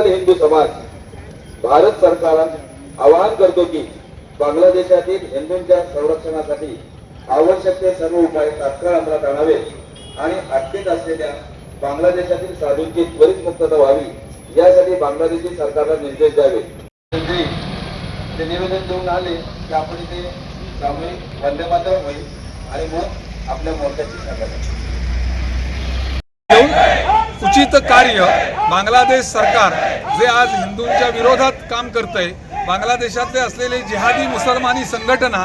सकल हिंदू समाज भारत सरकारला आवाहन करतो की बांगलादेशातील हिंदूंच्या संरक्षणासाठी आवश्यक ते सर्व उपाय तात्काळ अंमलात आणावे आणि अटकेत असलेल्या बांगलादेशातील साधूंची त्वरित मुक्तता व्हावी यासाठी बांगलादेशी सरकारला निर्देश द्यावे. ते निवेदन देऊन आले की आपण इथे सामूहिक वंदे मातरम होईल आणि मग आपल्या मोर्चाची सांगायला उचित कार्य बांगलादेश सरकार जे आज हिंदूंच्या विरोधात काम करतंय, बांगलादेशातले असलेले जिहादी मुसलमानी संघटना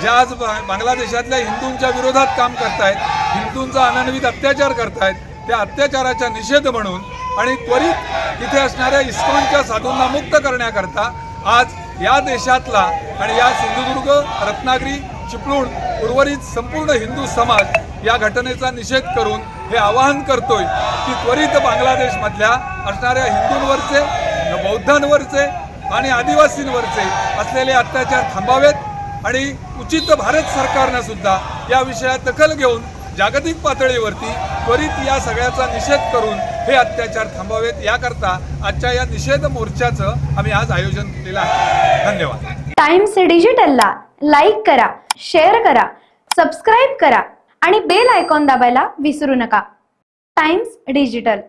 ज्या आज बांगलादेशातल्या हिंदूंच्या विरोधात काम करतायत, हिंदूंचा अनन्वित अत्याचार करतायत, त्या अत्याचाराचा निषेध म्हणून आणि त्वरित तिथे असणाऱ्या इस्कॉनच्या साधूंना मुक्त करण्याकरता आज या देशातला आणि या सिंधुदुर्ग, रत्नागिरी, चिपळूण उर्वरित संपूर्ण हिंदू समाज या घटनेचा निषेध करून हे आवाहन करतोय की त्वरित बांगलादेशमधल्या असणाऱ्या हिंदूंवरचे, बौद्धांवरचे आणि आदिवासींवरचे असलेले अत्याचार थांबावेत आणि उचित भारत सरकारनं सुद्धा या विषयात दखल घेऊन जागतिक पातळीवरती त्वरित या सगळ्याचा निषेध करून हे अत्याचार थांबावेत. याकरता आजच्या या निषेध मोर्चाचं आम्ही आज आयोजन केलेलं आहे. धन्यवाद. टाइम्स डिजिटलला लाईक करा, शेअर करा, सबस्क्राईब करा आणि बेल आयकॉन दाबायला विसरू नका. Times digital.